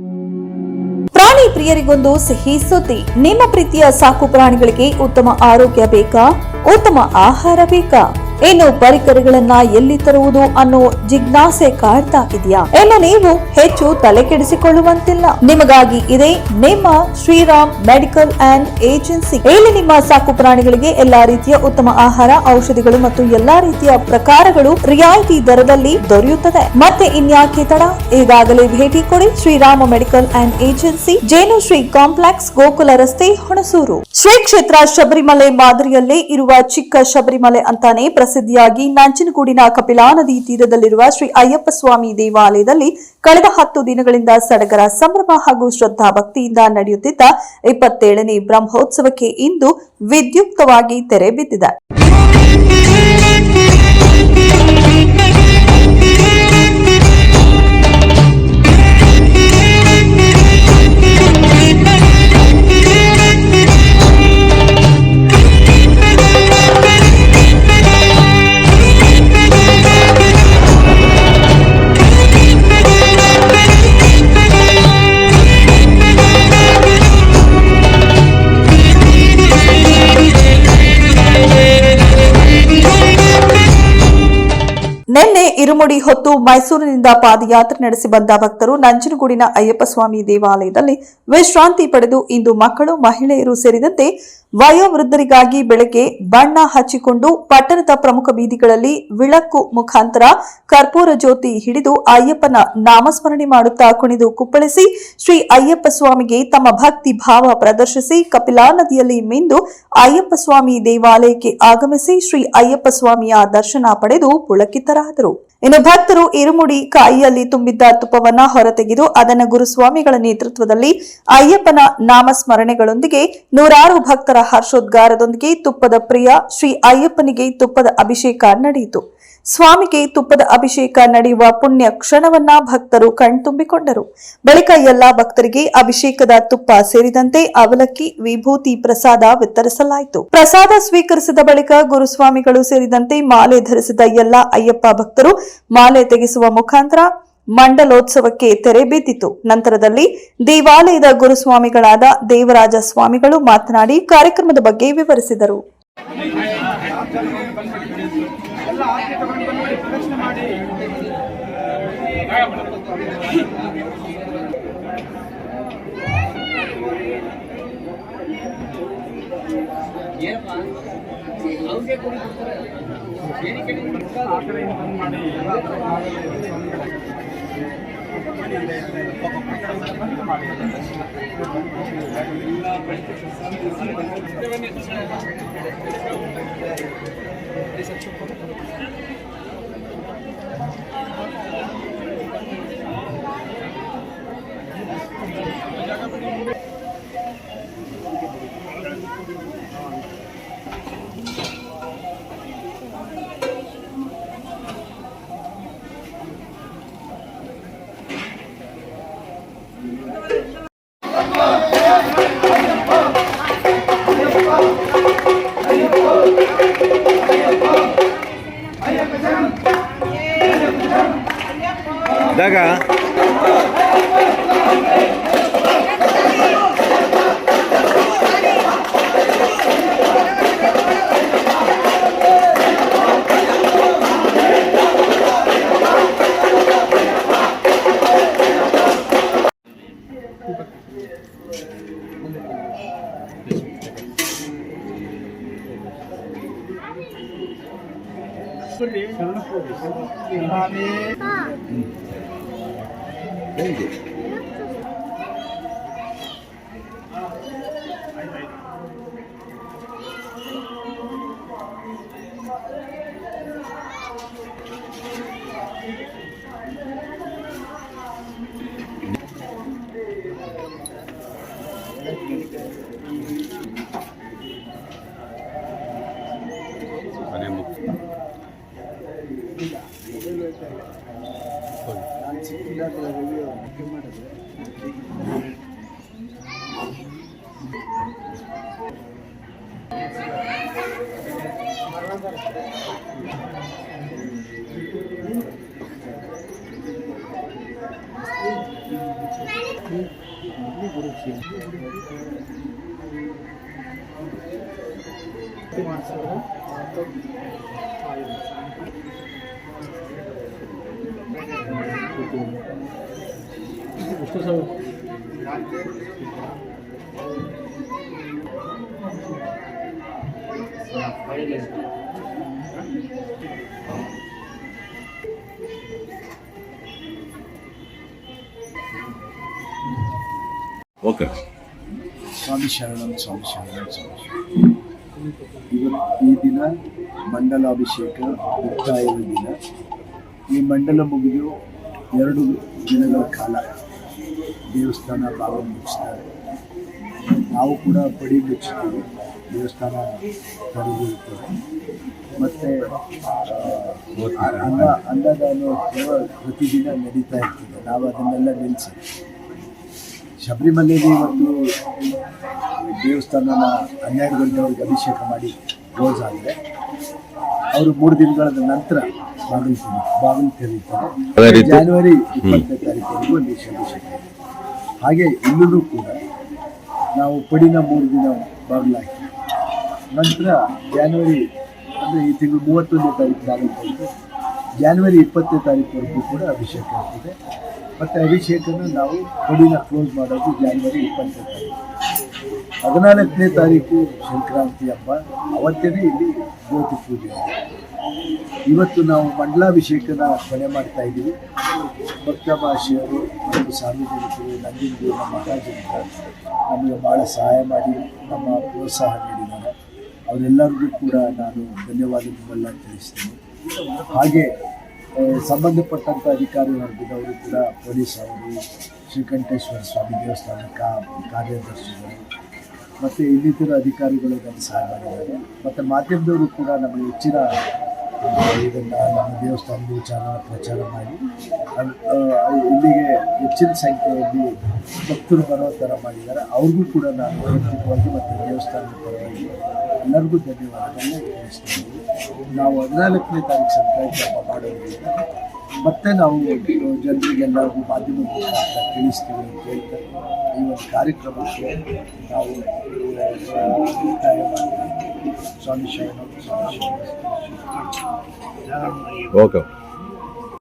ಪ್ರಾಣಿ ಪ್ರಿಯರಿಗೊಂದು ಸಿಹಿ ಸುದ್ದಿ. ನಿಮ್ಮ ಪ್ರೀತಿಯ ಸಾಕು ಪ್ರಾಣಿಗಳಿಗೆ ಉತ್ತಮ ಆರೋಗ್ಯ ಬೇಕಾ? ಉತ್ತಮ ಆಹಾರ ಬೇಕಾ? ಇನ್ನು ಪರಿಕರಗಳನ್ನ ಎಲ್ಲಿ ತರುವುದು ಅನ್ನೋ ಜಿಜ್ಞಾಸೆ ಕಾಡ್ತಾ ಇದೆಯಾ? ಇನ್ನು ನೀವು ಹೆಚ್ಚು ತಲೆ ಕೆಡಿಸಿಕೊಳ್ಳುವಂತಿಲ್ಲ. ನಿಮಗಾಗಿ ಇದೆ ನಿಮ್ಮ ಶ್ರೀರಾಮ್ ಮೆಡಿಕಲ್ ಅಂಡ್ ಏಜೆನ್ಸಿ. ಇಲ್ಲಿ ನಿಮ್ಮ ಸಾಕು ಪ್ರಾಣಿಗಳಿಗೆ ಎಲ್ಲಾ ರೀತಿಯ ಉತ್ತಮ ಆಹಾರ, ಔಷಧಿಗಳು ಮತ್ತು ಎಲ್ಲಾ ರೀತಿಯ ಪ್ರಕಾರಗಳು ರಿಯಾಯಿತಿ ದರದಲ್ಲಿ ದೊರೆಯುತ್ತದೆ. ಮತ್ತೆ ಇನ್ಯಾಕೆ ತಡ? ಈಗಾಗಲೇ ಭೇಟಿ ಕೊಡಿ ಶ್ರೀರಾಮ ಮೆಡಿಕಲ್ ಅಂಡ್ ಏಜೆನ್ಸಿ, ಜೇನು ಶ್ರೀ ಕಾಂಪ್ಲೆಕ್ಸ್, ಗೋಕುಲ ರಸ್ತೆ, ಹುಣಸೂರು. ಶ್ರೀ ಕ್ಷೇತ್ರ ಶಬರಿಮಲೆ ಮಾದರಿಯಲ್ಲೇ ಇರುವ ಚಿಕ್ಕ ಶಬರಿಮಲೆ ಅಂತಾನೆ ಪ್ರಸಿದ್ಧಿಯಾಗಿ ನಂಜನಗೂಡಿನ ಕಪಿಲಾ ನದಿ ತೀರದಲ್ಲಿರುವ ಶ್ರೀ ಅಯ್ಯಪ್ಪ ಸ್ವಾಮಿ ದೇವಾಲಯದಲ್ಲಿ ಕಳೆದ 10 ದಿನಗಳಿಂದ ಸಡಗರ ಸಂಭ್ರಮ ಹಾಗೂ ಶ್ರದ್ಧಾ ಭಕ್ತಿಯಿಂದ ನಡೆಯುತ್ತಿದ್ದ 27ನೇ ಬ್ರಹ್ಮೋತ್ಸವಕ್ಕೆ ಇಂದು ವಿದ್ಯುಕ್ತವಾಗಿ ತೆರೆ ಬಿದ್ದಿದೆ. ನಿನ್ನೆ ಇರುಮುಡಿ ಹೊತ್ತು ಮೈಸೂರಿನಿಂದ ಪಾದಯಾತ್ರೆ ನಡೆಸಿ ಬಂದ ಭಕ್ತರು ನಂಜನಗೂಡಿನ ಅಯ್ಯಪ್ಪ ಸ್ವಾಮಿ ದೇವಾಲಯದಲ್ಲಿ ವಿಶ್ರಾಂತಿ ಪಡೆದು ಇಂದು ಮಕ್ಕಳು, ಮಹಿಳೆಯರು ಸೇರಿದಂತೆ ವಯೋವೃದ್ಧರಿಗಾಗಿ ಬೆಳಗ್ಗೆ ಬಣ್ಣ ಹಚ್ಚಿಕೊಂಡು ಪಟ್ಟಣದ ಪ್ರಮುಖ ಬೀದಿಗಳಲ್ಲಿ ವಿಳಕ್ಕು ಮುಖಾಂತರ ಕರ್ಪೂರ ಜ್ಯೋತಿ ಹಿಡಿದು ಅಯ್ಯಪ್ಪನ ನಾಮಸ್ಮರಣೆ ಮಾಡುತ್ತಾ ಕುಣಿದು ಕುಪ್ಪಳಿಸಿ ಶ್ರೀ ಅಯ್ಯಪ್ಪ ಸ್ವಾಮಿಗೆ ತಮ್ಮ ಭಕ್ತಿ ಭಾವ ಪ್ರದರ್ಶಿಸಿ ಕಪಿಲಾ ನದಿಯಲ್ಲಿ ಮಿಂದು ಅಯ್ಯಪ್ಪ ಸ್ವಾಮಿ ದೇವಾಲಯಕ್ಕೆ ಆಗಮಿಸಿ ಶ್ರೀ ಅಯ್ಯಪ್ಪ ಸ್ವಾಮಿಯ ದರ್ಶನ ಪಡೆದು ಪುಳಕಿತರಾದರು. ಇನ್ನು ಭಕ್ತರು ಇರುಮುಡಿ ಕಾಯಿಯಲ್ಲಿ ತುಂಬಿದ್ದ ತುಪ್ಪವನ್ನ ಹೊರತೆಗೆದು ಅದನ್ನು ಗುರುಸ್ವಾಮಿಗಳ ನೇತೃತ್ವದಲ್ಲಿ ಅಯ್ಯಪ್ಪನ ನಾಮಸ್ಮರಣೆಗಳೊಂದಿಗೆ ನೂರಾರು ಭಕ್ತರ ಹರ್ಷೋದ್ಗಾರದೊಂದಿಗೆ ತುಪ್ಪದ ಪ್ರಿಯ ಶ್ರೀ ಅಯ್ಯಪ್ಪನಿಗೆ ತುಪ್ಪದ ಅಭಿಷೇಕ ನಡೆಯಿತು. ಸ್ವಾಮಿಗೆ ತುಪ್ಪದ ಅಭಿಷೇಕ ನಡೆಯುವ ಪುಣ್ಯ ಕ್ಷಣವನ್ನ ಭಕ್ತರು ಕಣ್ತುಂಬಿಕೊಂಡರು. ಬಳಿಕ ಎಲ್ಲಾ ಭಕ್ತರಿಗೆ ಅಭಿಷೇಕದ ತುಪ್ಪ ಸೇರಿದಂತೆ ಅವಲಕ್ಕಿ, ವಿಭೂತಿ ಪ್ರಸಾದ ವಿತರಿಸಲಾಯಿತು. ಪ್ರಸಾದ ಸ್ವೀಕರಿಸಿದ ಬಳಿಕ ಗುರುಸ್ವಾಮಿಗಳು ಸೇರಿದಂತೆ ಮಾಲೆ ಧರಿಸಿದ ಎಲ್ಲಾ ಅಯ್ಯಪ್ಪ ಭಕ್ತರು ಮಾಲೆ ತೆಗೆಸುವ ಮುಖಾಂತರ ಮಂಡಲೋತ್ಸವಕ್ಕೆ ತೆರೆ ಬಿದ್ದಿತು. ನಂತರದಲ್ಲಿ ದೇವಾಲಯದ ಗುರುಸ್ವಾಮಿಗಳಾದ ದೇವರಾಜ ಸ್ವಾಮಿಗಳು ಮಾತನಾಡಿ ಕಾರ್ಯಕ್ರಮದ ಬಗ್ಗೆ ವಿವರಿಸಿದರು. Daga. ಚಿಕ್ಕ ಓಕೆ. ಸ್ವಾಮಿ ಶರಣಂ ಸ್ವಾಮಿ ಶರಣಂ ಸ್ವಾಮಿ ಶರಣಂ. ಇವತ್ತು ಈ ದಿನ ಮಂಡಲಾಭಿಷೇಕ ಮುಕ್ತಾಯದ ದಿನ. ಈ ಮಂಡಲ ಮುಗಿದು 2 ದಿನಗಳ ಕಾಲ ದೇವಸ್ಥಾನ ಬಾಗಿಲು ಮುಚ್ಚಿಸ್ತಾರೆ. ನಾವು ಕೂಡ ಪಡಿ ಮುಚ್ಚುತ್ತೀವಿ, ದೇವಸ್ಥಾನ ತೆರೆದಿರುತ್ತದೆ. ಮತ್ತು ಅನ್ನದಾನ ಪ್ರತಿದಿನ ನಡೀತಾ ಇರ್ತದೆ. ನಾವು ಅದನ್ನೆಲ್ಲ ನಿಲ್ಲಿಸಿ ಶಬರಿಮಲೆಯಲ್ಲಿ ಇವತ್ತು ದೇವಸ್ಥಾನನ 12 ಗಂಟೆವರೆಗೆ ಅಭಿಷೇಕ ಮಾಡಿ ಕ್ಲೋಸ್ ಆದರೆ ಅವರು 3 ದಿನಗಳ ನಂತರ ಬಾಗಿಲು ತೆರೀತಾರೆ. ಜನವರಿ 20ನೇ ತಾರೀಕು ಅಲ್ಲಿ ಅಭಿಷೇಕ. ಹಾಗೆ ಇಲ್ಲೂ ಕೂಡ ನಾವು ಪಡಿನ 3 ದಿನ ಬಾಗಿಲು ಹಾಕಿ ನಂತರ ಜನವರಿ ಅಂದರೆ ಈ ತಿಂಗಳು 31ನೇ ತಾರೀಕು ಬಾಗಿಲು ತೆಗೆದು ಜನವರಿ 20ನೇ ತಾರೀಕುವರೆಗೂ ಕೂಡ ಅಭಿಷೇಕ ಆಗ್ತದೆ. ಮತ್ತು ಅಭಿಷೇಕನ ನಾವು ಪಡಿನ ಕ್ಲೋಸ್ ಮಾಡೋದು ಜನವರಿ 20ನೇ ತಾರೀಕು. 14ನೇ ತಾರೀಕು ಸಂಕ್ರಾಂತಿ ಹಬ್ಬ, ಅವತ್ತೇ ಇಲ್ಲಿ ಜ್ಯೋತಿ ಪೂಜೆ. ಇವತ್ತು ನಾವು ಮಂಡಲಾಭಿಷೇಕನ ಕೊನೆ ಮಾಡ್ತಾ ಇದ್ದೀವಿ. ಭಕ್ತ ಭಾಷೆಯರು ಮತ್ತು ಸಾರ್ವಜನಿಕರು ನಂಜನಗೂಡಿನ ಮಹಾಜನರು ನಮಗೆ ಭಾಳ ಸಹಾಯ ಮಾಡಿ ನಮ್ಮ ಪ್ರೋತ್ಸಾಹ ನೀಡಿದ್ದಾರೆ. ಅವರೆಲ್ಲರಿಗೂ ಕೂಡ ನಾನು ಧನ್ಯವಾದಗಳನ್ನ ತಿಳಿಸ್ತೀನಿ. ಹಾಗೆ ಸಂಬಂಧಪಟ್ಟಂಥ ಅಧಿಕಾರಿ ವರ್ಗದವರು ಕೂಡ ಪೊಲೀಸ್ ಅವರು, ಶ್ರೀಕಂಠೇಶ್ವರ ಸ್ವಾಮಿ ದೇವಸ್ಥಾನ ಕಾರ್ಯದರ್ಶಿಗಳು ಮತ್ತು ಇನ್ನಿತರ ಅಧಿಕಾರಿಗಳು ನಮಗೆ ಸಹಾಯ ಮಾಡಿದ್ದಾರೆ. ಮತ್ತು ಮಾಧ್ಯಮದವರು ಕೂಡ ನಮಗೆ ಹೆಚ್ಚಿನ ಇದನ್ನು ನಮ್ಮ ದೇವಸ್ಥಾನದ ವಿಚಾರನ ಪ್ರಚಾರ ಮಾಡಿ ಇಲ್ಲಿಗೆ ಹೆಚ್ಚಿನ ಸಂಖ್ಯೆಯಲ್ಲಿ ಭಕ್ತರು ಬರೋ ಥರ ಮಾಡಿದ್ದಾರೆ. ಅವ್ರಿಗೂ ಕೂಡ ನಾನು ವೈಯಕ್ತಿಕವಾಗಿ ಮತ್ತು ದೇವಸ್ಥಾನದ ಪರವಾಗಿ ಎಲ್ಲರಿಗೂ ಧನ್ಯವಾದಗಳನ್ನ ತಿಳಿಸ್ತೀವಿ. ನಾವು 14ನೇ ತಾರೀಕು ಸಂಕ್ರಾಂತಿ ಹಬ್ಬ ಮಾಡೋದ್ರಿಂದ ಮತ್ತೆ ನಾವು ಜನರಿಗೆಲ್ಲರಿಗೂ ಮಾಧ್ಯಮ ಮುಖಾಂತರ ತಿಳಿಸ್ತೀವಿ ಅಂತ ಹೇಳ್ತಾರೆ. ಈ ಒಂದು ಕಾರ್ಯಕ್ರಮಕ್ಕೆ ನಾವು ಮುಕ್ತಾಯ ಮಾಡ್ತೀವಿ. ಸ್ವಾಮಿ ಶರಣಂ ಸ್ವಾಮಿ ಶರಣಂ. ಓಕೆ.